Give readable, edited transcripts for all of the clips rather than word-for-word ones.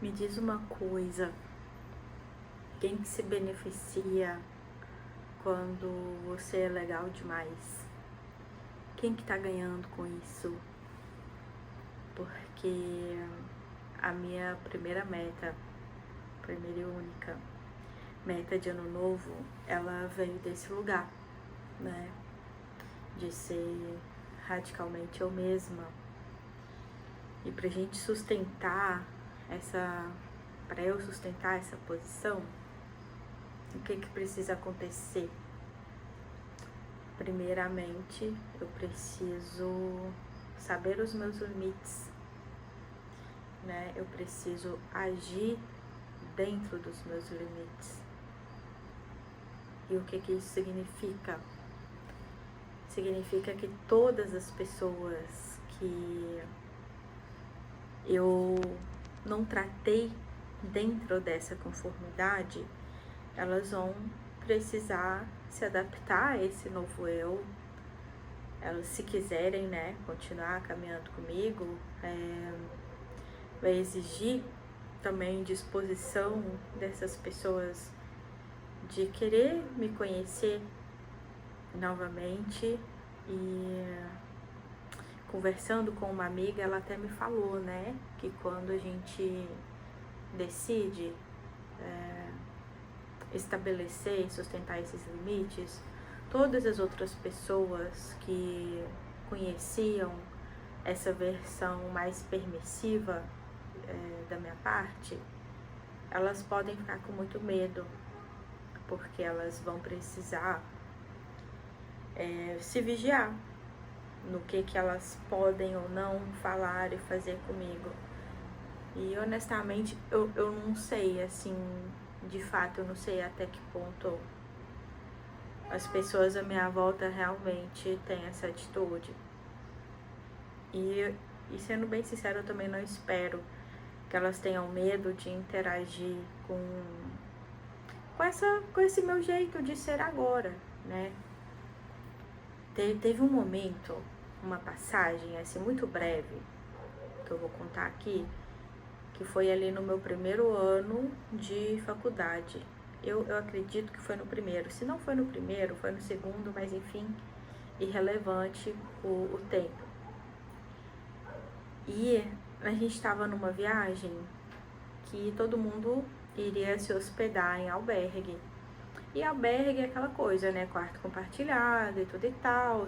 Me diz uma coisa, quem que se beneficia quando você é legal demais? Quem que tá ganhando com isso? Porque a minha primeira e única meta de ano novo, ela veio desse lugar, né? De ser radicalmente eu mesma. E pra gente sustentar para eu sustentar essa posição, o que que precisa acontecer? Primeiramente, eu preciso saber os meus limites, né? Eu preciso agir dentro dos meus limites. E o que que isso significa? Significa que todas as pessoas que eu não tratei dentro dessa conformidade, elas vão precisar se adaptar a esse novo eu. Elas, se quiserem, né, continuar caminhando comigo, vai exigir também disposição dessas pessoas de querer me conhecer novamente. E conversando com uma amiga, ela até me falou, né, que quando a gente decide estabelecer e sustentar esses limites, todas as outras pessoas que conheciam essa versão mais permissiva da minha parte, elas podem ficar com muito medo, porque elas vão precisar se vigiar no que elas podem ou não falar e fazer comigo. E honestamente, eu não sei, assim, de fato, eu não sei até que ponto as pessoas à minha volta realmente têm essa atitude. E sendo bem sincero, eu também não espero que elas tenham medo de interagir com esse meu jeito de ser agora, né? Teve um momento, uma passagem, assim, muito breve, que eu vou contar aqui, que foi ali no meu primeiro ano de faculdade. Eu acredito que foi no primeiro. Se não foi no primeiro, foi no segundo, mas enfim, irrelevante o tempo. E a gente estava numa viagem que todo mundo iria se hospedar em albergue. E albergue é aquela coisa, né? Quarto compartilhado e tudo e tal.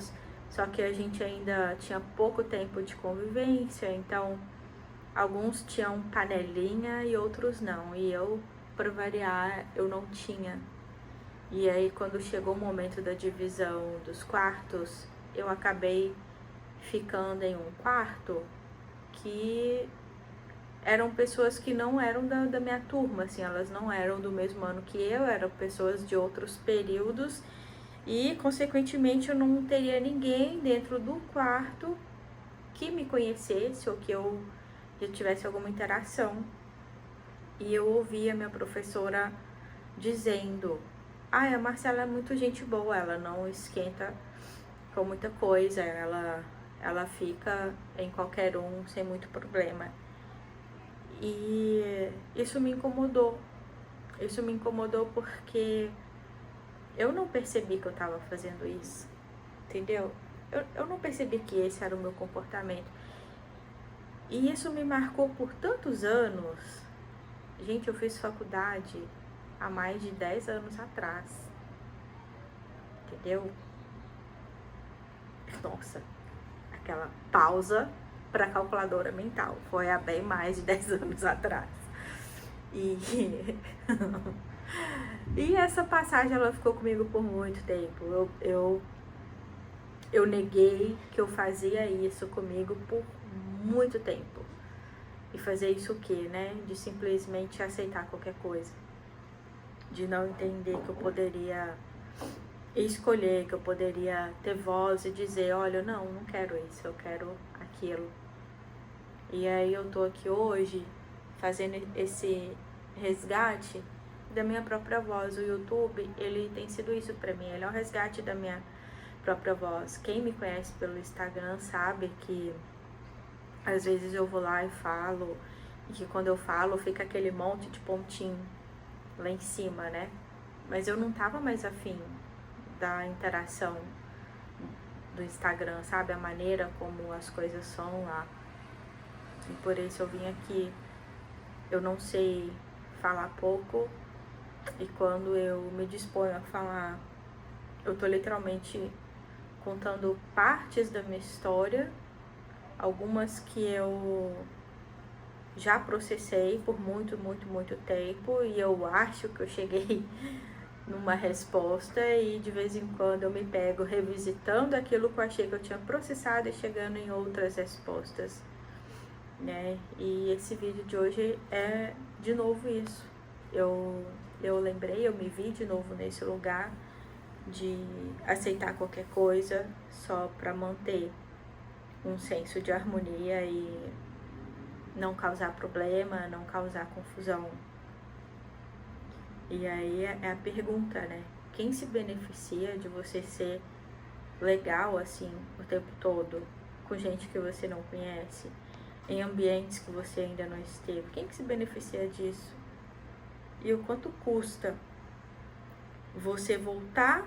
Só que a gente ainda tinha pouco tempo de convivência, então alguns tinham panelinha e outros não. E eu, para variar, eu não tinha. E aí, quando chegou o momento da divisão dos quartos, eu acabei ficando em um quarto que eram pessoas que não eram da minha turma, assim, elas não eram do mesmo ano que eu, eram pessoas de outros períodos e, consequentemente, eu não teria ninguém dentro do quarto que me conhecesse ou que eu já tivesse alguma interação. E eu ouvi a minha professora dizendo: a Marcela é muito gente boa, ela não esquenta com muita coisa, ela fica em qualquer um sem muito problema. E isso me incomodou. Isso me incomodou porque eu não percebi que eu estava fazendo isso, entendeu? Eu não percebi que esse era o meu comportamento. E isso me marcou por tantos anos. Gente, eu fiz faculdade há mais de 10 anos atrás, entendeu? Nossa, aquela pausa para calculadora mental. Foi há bem mais de 10 anos atrás. E essa passagem, ela ficou comigo por muito tempo. Eu neguei que eu fazia isso comigo por muito tempo. E fazer isso o quê, né? De simplesmente aceitar qualquer coisa. De não entender que eu poderia escolher, que eu poderia ter voz e dizer: olha, não quero isso, eu quero aquilo. E aí eu tô aqui hoje fazendo esse resgate da minha própria voz. O YouTube, ele tem sido isso pra mim, ele é um resgate da minha própria voz. Quem me conhece pelo Instagram sabe que às vezes eu vou lá e falo E que quando eu falo fica aquele monte de pontinho lá em cima, né? Mas eu não tava mais afim da interação do Instagram, sabe? A maneira como as coisas são lá. E por isso eu vim aqui. Eu não sei falar pouco, e quando eu me disponho a falar, eu tô literalmente contando partes da minha história, algumas que eu já processei por muito, muito, muito tempo, e eu acho que eu cheguei numa resposta, e de vez em quando eu me pego revisitando aquilo que eu achei que eu tinha processado e chegando em outras respostas, né? E esse vídeo de hoje é de novo isso. Eu lembrei, eu me vi de novo nesse lugar de aceitar qualquer coisa só para manter um senso de harmonia e não causar problema, não causar confusão. E aí é a pergunta, né? Quem se beneficia de você ser legal assim o tempo todo, com gente que você não conhece, em ambientes que você ainda não esteve? Quem que se beneficia disso? E o quanto custa você voltar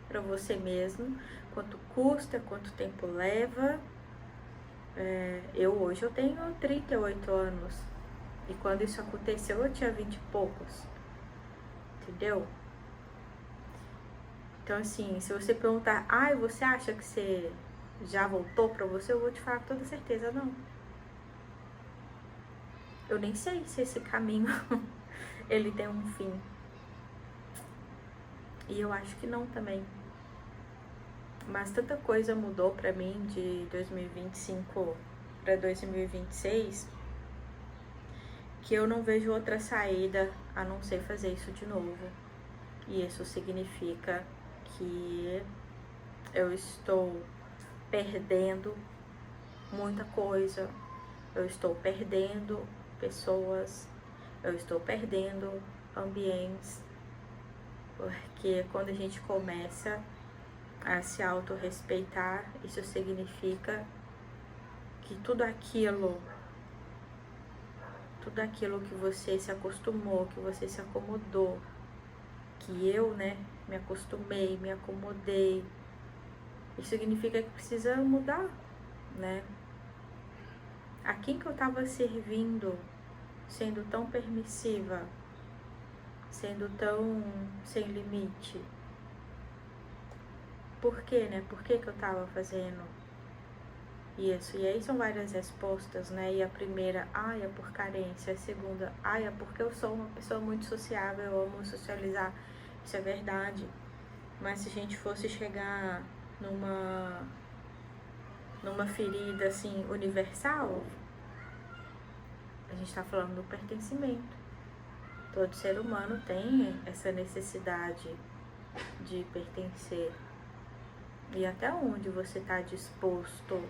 para você mesmo, quanto custa, quanto tempo leva. Hoje eu tenho 38 anos, e quando isso aconteceu eu tinha 20 e poucos, entendeu? Então assim, se você perguntar, você acha que você já voltou pra você, eu vou te falar com toda certeza, não. Eu nem sei se esse caminho ele tem um fim. E eu acho que não também. Mas tanta coisa mudou pra mim de 2025 pra 2026 que eu não vejo outra saída a não ser fazer isso de novo. E isso significa que eu estou perdendo muita coisa, eu estou perdendo pessoas, eu estou perdendo ambientes, porque quando a gente começa a se autorrespeitar, isso significa que tudo aquilo que você se acostumou, que você se acomodou, que eu, né, me acostumei, me acomodei, isso significa que precisa mudar, né? A quem que eu tava servindo, sendo tão permissiva, sendo tão sem limite? Por quê, né? Por que que eu tava fazendo isso? E aí são várias respostas, né? E a primeira, é por carência. A segunda, é porque eu sou uma pessoa muito sociável, eu amo socializar. Isso é verdade. Mas se a gente fosse chegar numa ferida, assim, universal, a gente tá falando do pertencimento. Todo ser humano tem essa necessidade de pertencer. E até onde você tá disposto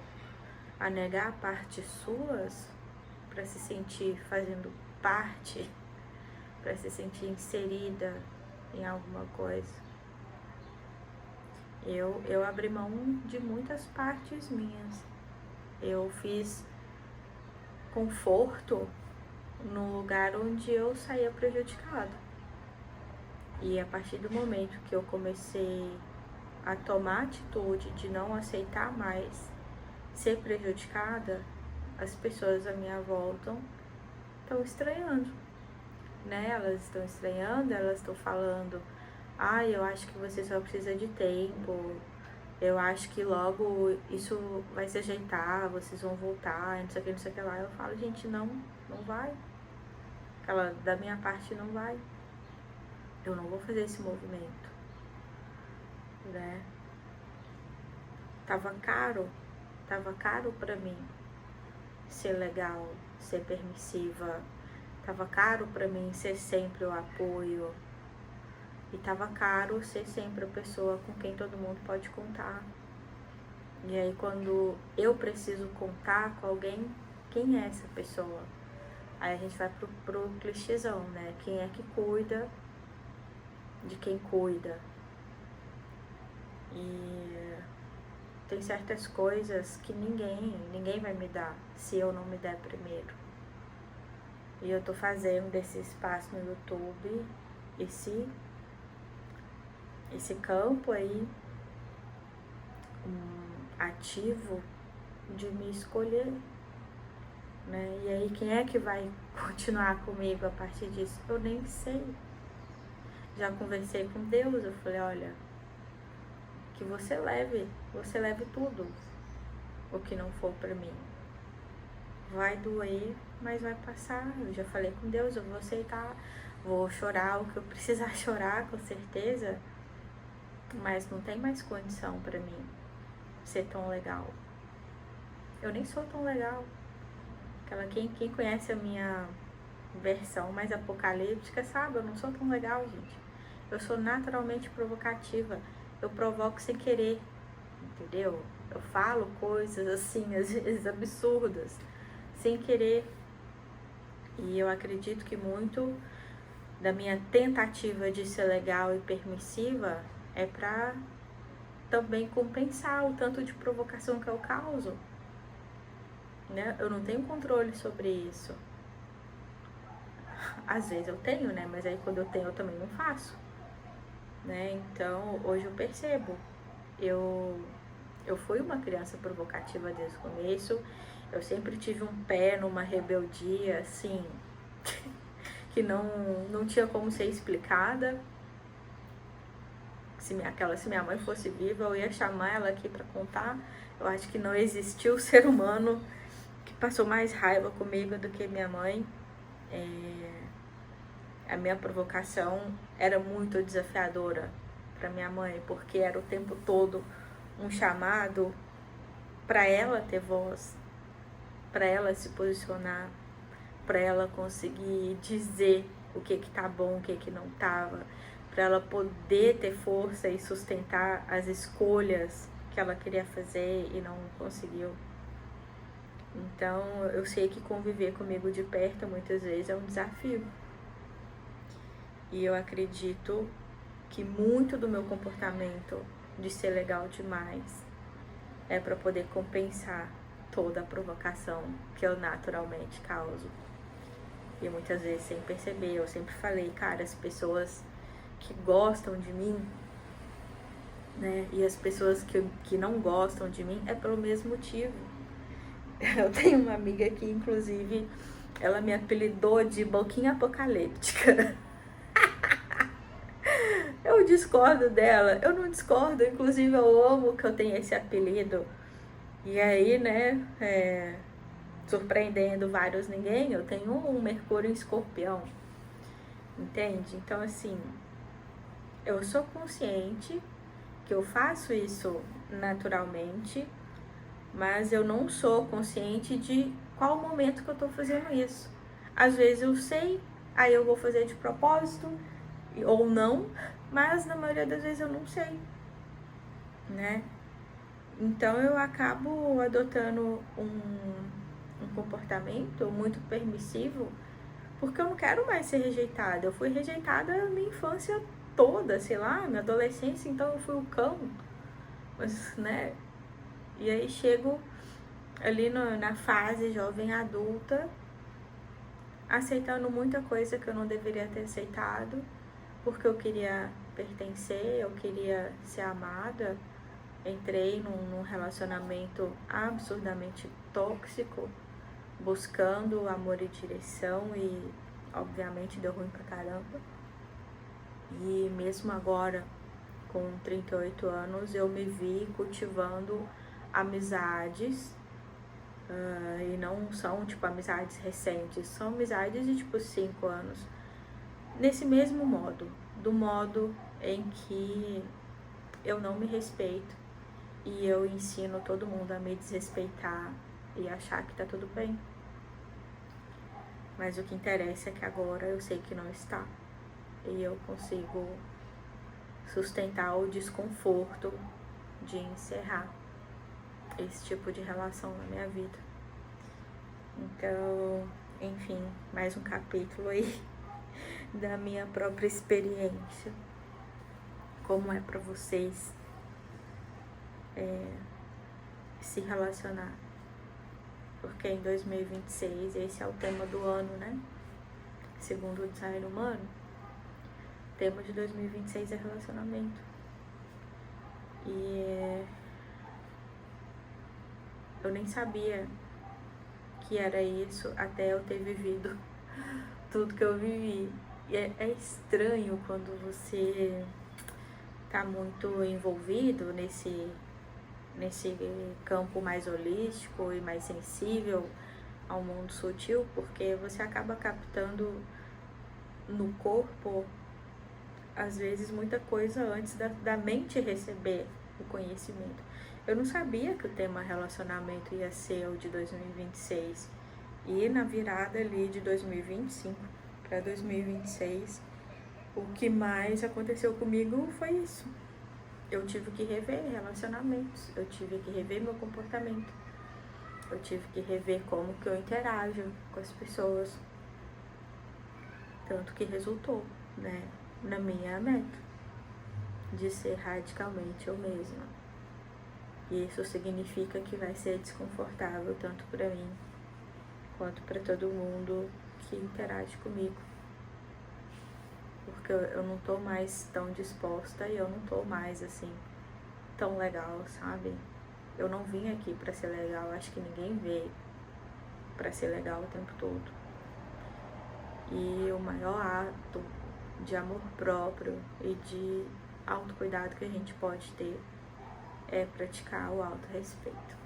a negar partes suas para se sentir fazendo parte, para se sentir inserida em alguma coisa? Eu abri mão de muitas partes minhas. Eu fiz conforto no lugar onde eu saía prejudicada. E a partir do momento que eu comecei a tomar a atitude de não aceitar mais ser prejudicada, as pessoas à minha volta estão estranhando, né? Elas estão estranhando, elas estão falando, eu acho que você só precisa de tempo, eu acho que logo isso vai se ajeitar, vocês vão voltar, não sei o que, não sei o que lá. Eu falo, gente, não vai. Da minha parte não vai. Eu não vou fazer esse movimento, né? Tava caro pra mim ser legal, ser permissiva. Tava caro pra mim ser sempre o apoio. E tava caro ser sempre a pessoa com quem todo mundo pode contar. E aí quando eu preciso contar com alguém, quem é essa pessoa? Aí a gente vai pro clichêzão, né? Quem é que cuida de quem cuida? E tem certas coisas que ninguém vai me dar se eu não me der primeiro. E eu tô fazendo desse espaço no YouTube esse campo aí ativo de me escolher, né? E aí quem é que vai continuar comigo a partir disso? Eu nem sei. Já conversei com Deus, eu falei, olha, que você leve tudo o que não for pra mim. Vai doer, mas vai passar. Eu já falei com Deus, eu vou aceitar, vou chorar o que eu precisar chorar, com certeza, mas não tem mais condição pra mim ser tão legal. Eu nem sou tão legal. Quem conhece a minha versão mais apocalíptica sabe, eu não sou tão legal, gente. Eu sou naturalmente provocativa. Eu provoco sem querer, entendeu? Eu falo coisas assim, às vezes absurdas, sem querer. E eu acredito que muito da minha tentativa de ser legal e permissiva é pra também compensar o tanto de provocação que eu causo, né? Eu não tenho controle sobre isso. Às vezes eu tenho, né? Mas aí quando eu tenho eu também não faço, né? Então hoje eu percebo, eu fui uma criança provocativa desde o começo. Eu sempre tive um pé numa rebeldia assim que não tinha como ser explicada. Se minha mãe fosse viva, eu ia chamar ela aqui para contar. Eu acho que não existiu ser humano que passou mais raiva comigo do que minha mãe. A minha provocação era muito desafiadora para minha mãe, porque era o tempo todo um chamado para ela ter voz, para ela se posicionar, para ela conseguir dizer o que tá bom, o que não tava, para ela poder ter força e sustentar as escolhas que ela queria fazer e não conseguiu. Então, eu sei que conviver comigo de perto muitas vezes é um desafio. E eu acredito que muito do meu comportamento de ser legal demais é para poder compensar toda a provocação que eu naturalmente causo. E muitas vezes sem perceber, eu sempre falei, cara, as pessoas que gostam de mim, né, e as pessoas que não gostam de mim é pelo mesmo motivo. Eu tenho uma amiga que, inclusive, ela me apelidou de boquinha apocalíptica. Eu discordo dela, eu não discordo, inclusive eu amo que eu tenha esse apelido. E aí, né, surpreendendo vários ninguém, eu tenho um Mercúrio em Escorpião, entende? Então, assim, eu sou consciente que eu faço isso naturalmente, mas eu não sou consciente de qual momento que eu tô fazendo isso. Às vezes eu sei, aí eu vou fazer de propósito, ou não, mas na maioria das vezes eu não sei, né? Então eu acabo adotando um comportamento muito permissivo, porque eu não quero mais ser rejeitada. Eu fui rejeitada na minha infância toda, sei lá, minha adolescência, então eu fui o cão. Mas, né? E aí chego ali na fase jovem adulta, aceitando muita coisa que eu não deveria ter aceitado, porque eu queria pertencer, eu queria ser amada. Entrei num relacionamento absurdamente tóxico, buscando amor e direção, e obviamente deu ruim pra caramba. E mesmo agora, com 38 anos, eu me vi cultivando amizades, e não são tipo amizades recentes, são amizades de tipo 5 anos, nesse mesmo modo, do modo em que eu não me respeito e eu ensino todo mundo a me desrespeitar e achar que tá tudo bem. Mas o que interessa é que agora eu sei que não está, e eu consigo sustentar o desconforto de encerrar esse tipo de relação na minha vida. Então, enfim, mais um capítulo aí da minha própria experiência. Como é pra vocês se relacionar? Porque em 2026 esse é o tema do ano, né? segundo o design humano, o tema de 2026 é relacionamento. E eu nem sabia que era isso até eu ter vivido tudo que eu vivi. E é estranho quando você tá muito envolvido nesse campo mais holístico e mais sensível ao mundo sutil, porque você acaba captando no corpo, às vezes, muita coisa antes da mente receber o conhecimento. Eu não sabia que o tema relacionamento ia ser o de 2026. E na virada ali de 2025 para 2026, o que mais aconteceu comigo foi isso. Eu tive que rever relacionamentos, eu tive que rever meu comportamento, eu tive que rever como que eu interajo com as pessoas. Tanto que resultou, né, na minha meta de ser radicalmente eu mesma. E isso significa que vai ser desconfortável tanto para mim quanto para todo mundo que interage comigo. Porque eu não tô mais tão disposta e eu não tô mais assim tão legal, sabe? Eu não vim aqui pra ser legal, acho que ninguém veio pra ser legal o tempo todo. E o maior ato de amor próprio e de autocuidado que a gente pode ter é praticar o autorrespeito.